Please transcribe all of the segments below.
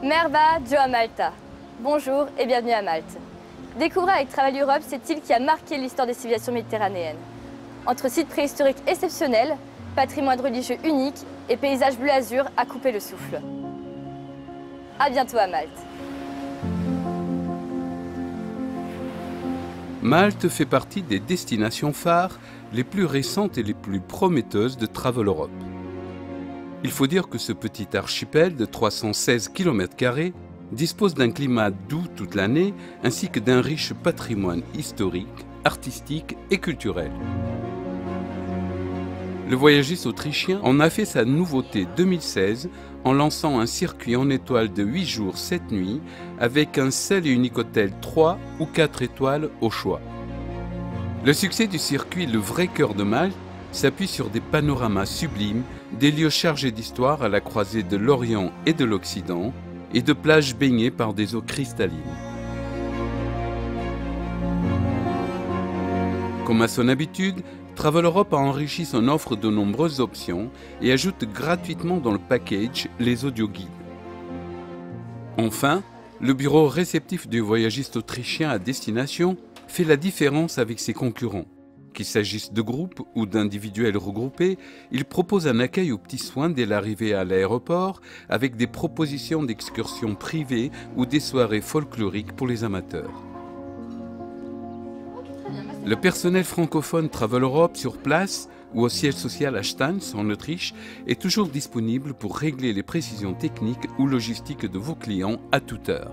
Merhaba, Joa Malta. Bonjour et bienvenue à Malte. Découvrez avec Travel Europe cette île qui a marqué l'histoire des civilisations méditerranéennes. Entre sites préhistoriques exceptionnels, patrimoine religieux unique et paysages bleu azur à couper le souffle. À bientôt à Malte. Malte fait partie des destinations phares les plus récentes et les plus prometteuses de Travel Europe. Il faut dire que ce petit archipel de 316 km² dispose d'un climat doux toute l'année ainsi que d'un riche patrimoine historique, artistique et culturel. Le voyagiste autrichien en a fait sa nouveauté 2016 en lançant un circuit en étoiles de 8 jours 7 nuits avec un seul et unique hôtel 3 ou 4 étoiles au choix. Le succès du circuit Le Vrai Cœur de Malte s'appuie sur des panoramas sublimes, des lieux chargés d'histoire à la croisée de l'Orient et de l'Occident et de plages baignées par des eaux cristallines. Comme à son habitude, Travel Europe a enrichi son offre de nombreuses options et ajoute gratuitement dans le package les audioguides. Enfin, le bureau réceptif du voyagiste autrichien à destination fait la différence avec ses concurrents. Qu'il s'agisse de groupes ou d'individuels regroupés, il propose un accueil aux petits soins dès l'arrivée à l'aéroport avec des propositions d'excursions privées ou des soirées folkloriques pour les amateurs. Le personnel francophone Travel Europe sur place ou au siège social à Stans en Autriche est toujours disponible pour régler les précisions techniques ou logistiques de vos clients à toute heure.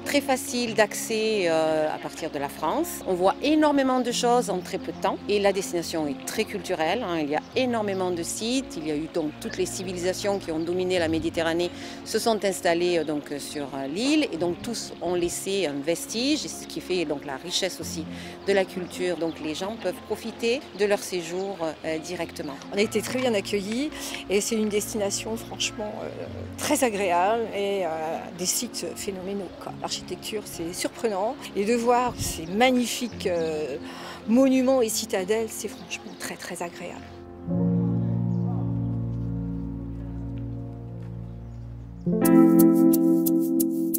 Très facile d'accès à partir de la France. On voit énormément de choses en très peu de temps et la destination est très culturelle. Il y a énormément de sites. Il y a eu donc toutes les civilisations qui ont dominé la Méditerranée se sont installées donc sur l'île et donc tous ont laissé un vestige, ce qui fait donc la richesse aussi de la culture. Donc les gens peuvent profiter de leur séjour directement. On a été très bien accueillis et c'est une destination franchement très agréable et des sites phénoménaux. L'architecture, c'est surprenant et de voir ces magnifiques monuments et citadelles, c'est franchement très très agréable.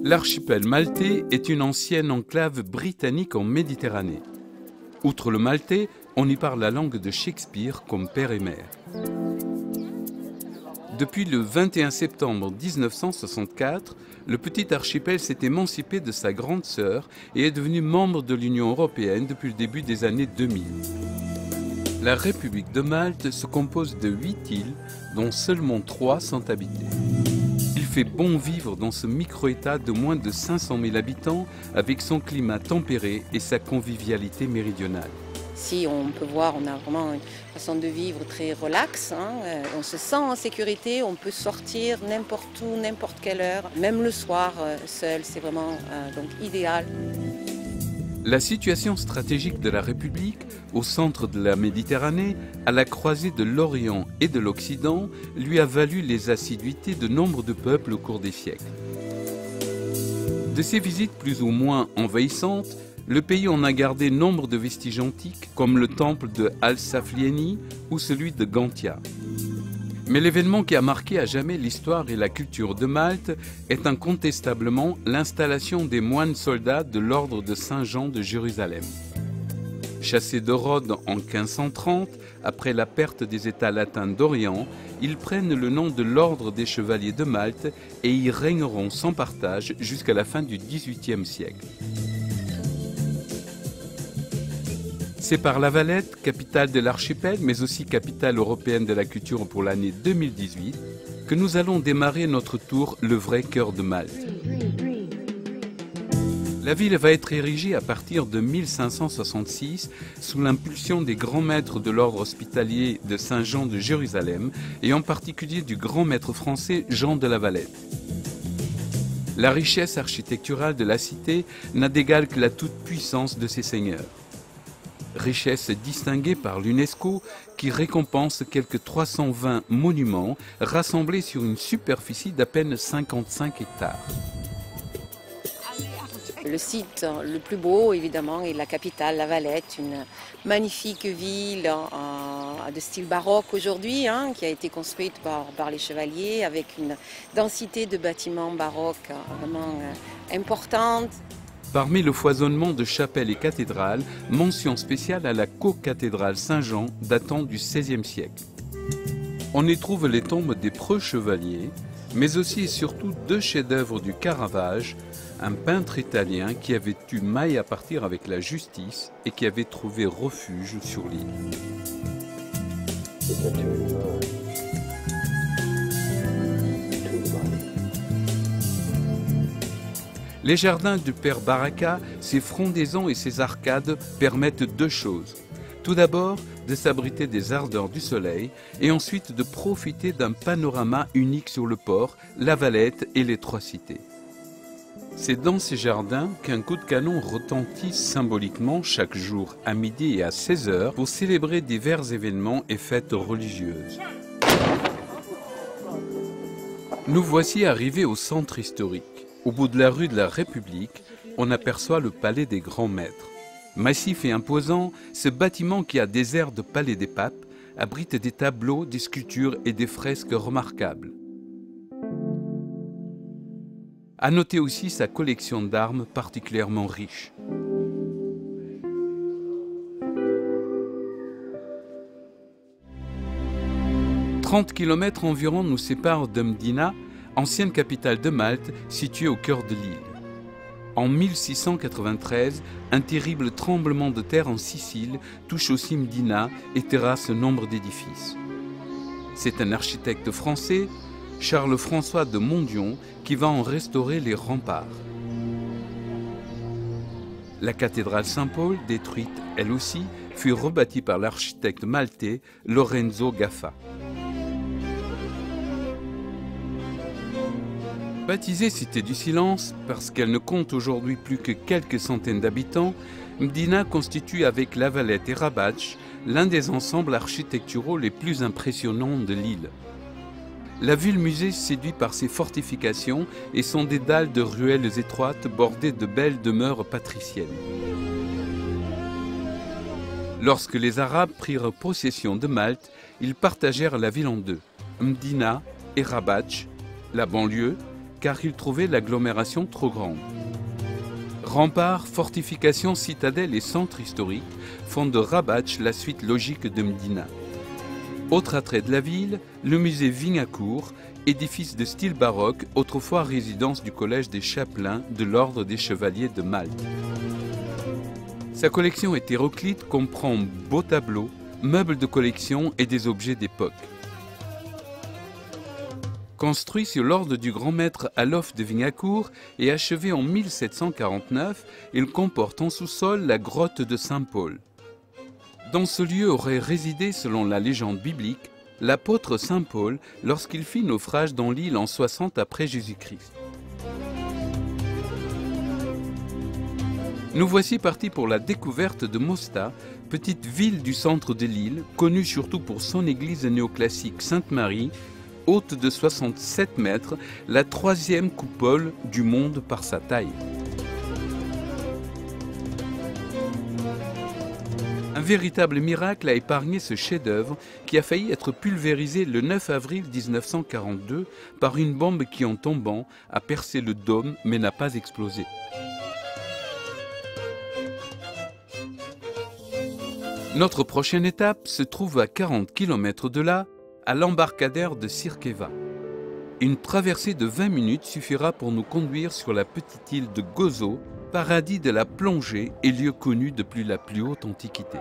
L'archipel maltais est une ancienne enclave britannique en Méditerranée. Outre le maltais, on y parle la langue de Shakespeare comme père et mère. Depuis le 21 septembre 1964, le petit archipel s'est émancipé de sa grande sœur et est devenu membre de l'Union européenne depuis le début des années 2000. La République de Malte se compose de 8 îles, dont seulement 3 sont habitées. Il fait bon vivre dans ce micro-État de moins de 500 000 habitants avec son climat tempéré et sa convivialité méridionale. Si on peut voir, on a vraiment une façon de vivre très relaxe, on se sent en sécurité, on peut sortir n'importe où, n'importe quelle heure, même le soir seul, c'est vraiment donc idéal. La situation stratégique de la République, au centre de la Méditerranée, à la croisée de l'Orient et de l'Occident, lui a valu les assiduités de nombre de peuples au cours des siècles. De ces visites plus ou moins envahissantes, le pays en a gardé nombre de vestiges antiques, comme le temple de Al-Saflieni ou celui de Gantia. Mais l'événement qui a marqué à jamais l'histoire et la culture de Malte est incontestablement l'installation des moines soldats de l'ordre de Saint-Jean de Jérusalem. Chassés de Rhodes en 1530, après la perte des États latins d'Orient, ils prennent le nom de l'ordre des chevaliers de Malte et y régneront sans partage jusqu'à la fin du XVIIIe siècle. C'est par La Valette, capitale de l'archipel, mais aussi capitale européenne de la culture pour l'année 2018, que nous allons démarrer notre tour Le Vrai Cœur de Malte. La ville va être érigée à partir de 1566 sous l'impulsion des grands maîtres de l'ordre hospitalier de Saint-Jean de Jérusalem et en particulier du grand maître français Jean de La Valette. La richesse architecturale de la cité n'a d'égal que la toute-puissance de ses seigneurs. Richesse distinguée par l'UNESCO qui récompense quelques 320 monuments rassemblés sur une superficie d'à peine 55 hectares. Le site le plus beau, évidemment, est la capitale, La Valette, une magnifique ville de style baroque aujourd'hui, qui a été construite par les chevaliers avec une densité de bâtiments baroques vraiment importante. Parmi le foisonnement de chapelles et cathédrales, mention spéciale à la co-cathédrale Saint-Jean datant du XVIe siècle. On y trouve les tombes des preux chevaliers, mais aussi et surtout 2 chefs-d'œuvre du Caravage, un peintre italien qui avait eu maille à partir avec la justice et qui avait trouvé refuge sur l'île. Les jardins du Père Baraka, ses frondaisons et ses arcades permettent 2 choses. Tout d'abord, de s'abriter des ardeurs du soleil et ensuite de profiter d'un panorama unique sur le port, la Valette et les 3 cités. C'est dans ces jardins qu'un coup de canon retentit symboliquement chaque jour à midi et à 16 h pour célébrer divers événements et fêtes religieuses. Nous voici arrivés au centre historique. Au bout de la rue de la République, on aperçoit le palais des grands maîtres. Massif et imposant, ce bâtiment qui a des airs de palais des papes abrite des tableaux, des sculptures et des fresques remarquables. À noter aussi sa collection d'armes particulièrement riche. « 30 km environ nous séparent de Mdina, ancienne capitale de Malte, située au cœur de l'île. En 1693, un terrible tremblement de terre en Sicile touche aussi Mdina et terrasse nombre d'édifices. C'est un architecte français, Charles-François de Mondion, qui va en restaurer les remparts. La cathédrale Saint-Paul, détruite elle aussi, fut rebâtie par l'architecte maltais Lorenzo Gaffa. Baptisée Cité du Silence, parce qu'elle ne compte aujourd'hui plus que quelques centaines d'habitants, Mdina constitue avec La Valette et Rabatch l'un des ensembles architecturaux les plus impressionnants de l'île. La ville-musée séduit par ses fortifications et son dédale de ruelles étroites bordées de belles demeures patriciennes. Lorsque les Arabes prirent possession de Malte, ils partagèrent la ville en 2, Mdina et Rabatch, la banlieue, car ils trouvaient l'agglomération trop grande. Remparts, fortifications, citadelles et centres historiques font de Rabatch la suite logique de Mdina. Autre attrait de la ville, le musée Vignacourt, édifice de style baroque, autrefois résidence du collège des chapelains de l'ordre des chevaliers de Malte. Sa collection hétéroclite comprend beaux tableaux, meubles de collection et des objets d'époque. Construit sur l'ordre du grand maître Alof de Vignacourt et achevé en 1749, il comporte en sous-sol la grotte de Saint-Paul. Dans ce lieu aurait résidé, selon la légende biblique, l'apôtre Saint Paul lorsqu'il fit naufrage dans l'île en 60 après Jésus-Christ. Nous voici partis pour la découverte de Mosta, petite ville du centre de l'île, connue surtout pour son église néoclassique Sainte-Marie, haute de 67 mètres, la 3e coupole du monde par sa taille. Un véritable miracle a épargné ce chef-d'œuvre qui a failli être pulvérisé le 9 avril 1942 par une bombe qui, en tombant, a percé le dôme mais n'a pas explosé. Notre prochaine étape se trouve à 40 km de là, à l'embarcadère de Sirkeva. Une traversée de 20 minutes suffira pour nous conduire sur la petite île de Gozo, paradis de la plongée et lieu connu depuis la plus haute antiquité.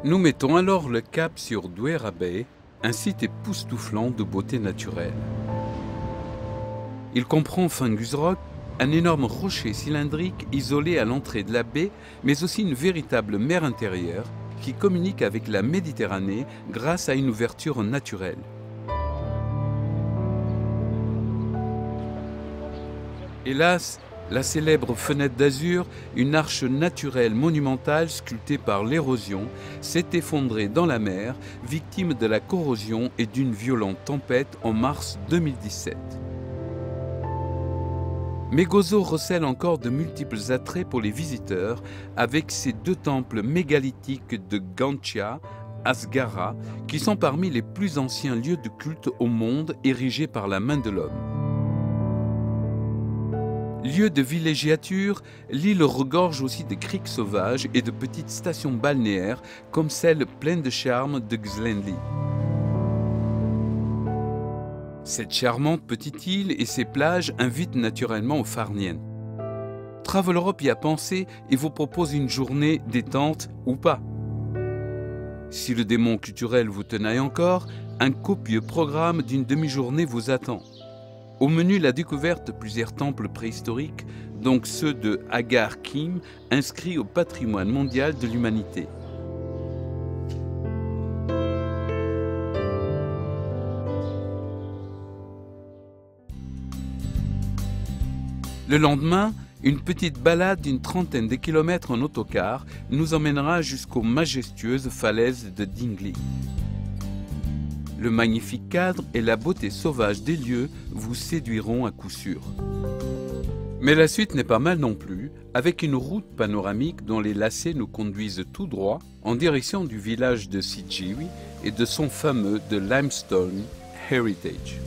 Nous mettons alors le cap sur Douera Bay, un site époustouflant de beauté naturelle. Il comprend Fungus Rock, un énorme rocher cylindrique isolé à l'entrée de la baie, mais aussi une véritable mer intérieure qui communique avec la Méditerranée grâce à une ouverture naturelle. Hélas, la célèbre fenêtre d'azur, une arche naturelle monumentale sculptée par l'érosion, s'est effondrée dans la mer, victime de la corrosion et d'une violente tempête en mars 2017. Mais Gozo recèle encore de multiples attraits pour les visiteurs avec ses 2 temples mégalithiques de Gantia, Asgara, qui sont parmi les plus anciens lieux de culte au monde érigés par la main de l'homme. Lieu de villégiature, l'île regorge aussi de criques sauvages et de petites stations balnéaires comme celle pleine de charme de Xlenli. Cette charmante petite île et ses plages invitent naturellement aux Farniennes. Travel Europe y a pensé et vous propose une journée détente ou pas. Si le démon culturel vous tenaille encore, un copieux programme d'une demi-journée vous attend. Au menu, la découverte de plusieurs temples préhistoriques, donc ceux de Agar Kim, inscrits au patrimoine mondial de l'humanité. Le lendemain, une petite balade d'une trentaine de kilomètres en autocar nous emmènera jusqu'aux majestueuses falaises de Dingli. Le magnifique cadre et la beauté sauvage des lieux vous séduiront à coup sûr. Mais la suite n'est pas mal non plus, avec une route panoramique dont les lacets nous conduisent tout droit en direction du village de Sijiwi et de son fameux The Limestone Heritage.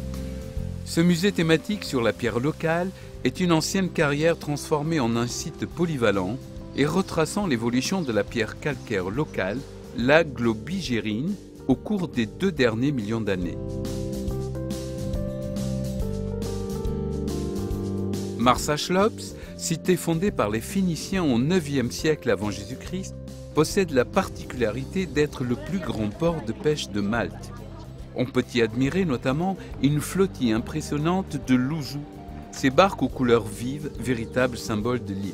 Ce musée thématique sur la pierre locale est une ancienne carrière transformée en un site polyvalent et retraçant l'évolution de la pierre calcaire locale, la globigérine, au cours des 2 derniers millions d'années. Marsachlops, cité fondée par les Phéniciens au IXe siècle avant Jésus-Christ, possède la particularité d'être le plus grand port de pêche de Malte. On peut y admirer notamment une flottille impressionnante de louzous, ces barques aux couleurs vives, véritables symboles de l'île.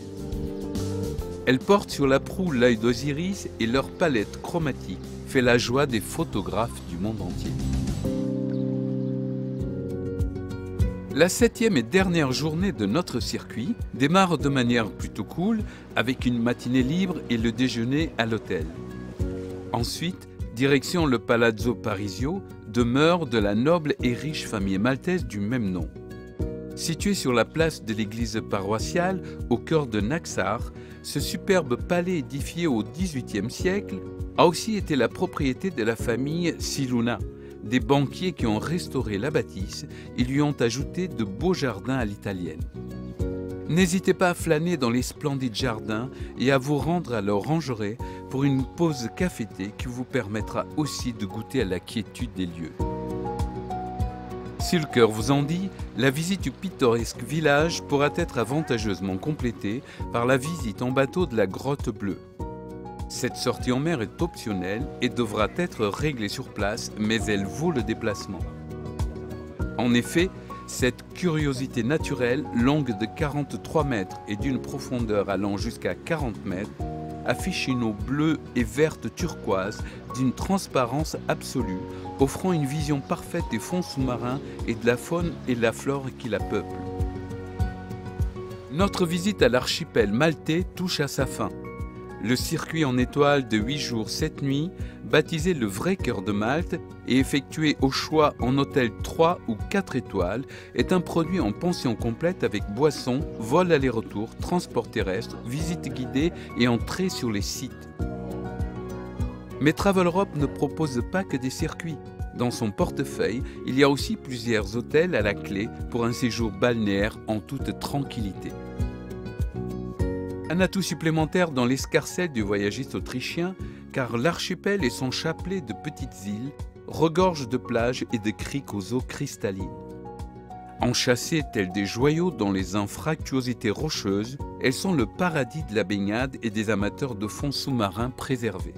Elles portent sur la proue l'œil d'Osiris et leur palette chromatique fait la joie des photographes du monde entier. La 7e et dernière journée de notre circuit démarre de manière plutôt cool avec une matinée libre et le déjeuner à l'hôtel. Ensuite, direction le Palazzo Parisio, demeure de la noble et riche famille maltaise du même nom. Situé sur la place de l'église paroissiale, au cœur de Naxar, ce superbe palais édifié au XVIIIe siècle a aussi été la propriété de la famille Siluna, des banquiers qui ont restauré la bâtisse et lui ont ajouté de beaux jardins à l'italienne. N'hésitez pas à flâner dans les splendides jardins et à vous rendre à l'orangerie pour une pause café-thé qui vous permettra aussi de goûter à la quiétude des lieux. Si le cœur vous en dit, la visite du pittoresque village pourra être avantageusement complétée par la visite en bateau de la Grotte Bleue. Cette sortie en mer est optionnelle et devra être réglée sur place, mais elle vaut le déplacement. En effet, cette curiosité naturelle, longue de 43 mètres et d'une profondeur allant jusqu'à 40 mètres, affiche une eau bleue et verte turquoise d'une transparence absolue, offrant une vision parfaite des fonds sous-marins et de la faune et la flore qui la peuplent. Notre visite à l'archipel maltais touche à sa fin. Le circuit en étoile de 8 jours 7 nuits, baptisé le vrai cœur de Malte et effectué au choix en hôtel 3 ou 4 étoiles, est un produit en pension complète avec boissons, vol aller-retour, transport terrestre, visite guidée et entrée sur les sites. Mais Travel Europe ne propose pas que des circuits. Dans son portefeuille, il y a aussi plusieurs hôtels à la clé pour un séjour balnéaire en toute tranquillité. Un atout supplémentaire dans l'escarcelle du voyagiste autrichien, car l'archipel et son chapelet de petites îles regorgent de plages et de criques aux eaux cristallines. Enchâssées telles des joyaux dans les anfractuosités rocheuses, elles sont le paradis de la baignade et des amateurs de fonds sous-marins préservés.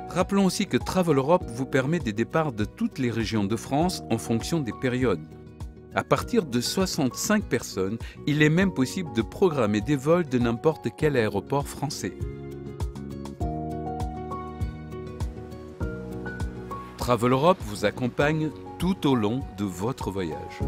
Rappelons aussi que Travel Europe vous permet des départs de toutes les régions de France en fonction des périodes. À partir de 65 personnes, il est même possible de programmer des vols de n'importe quel aéroport français. Travel Europe vous accompagne tout au long de votre voyage.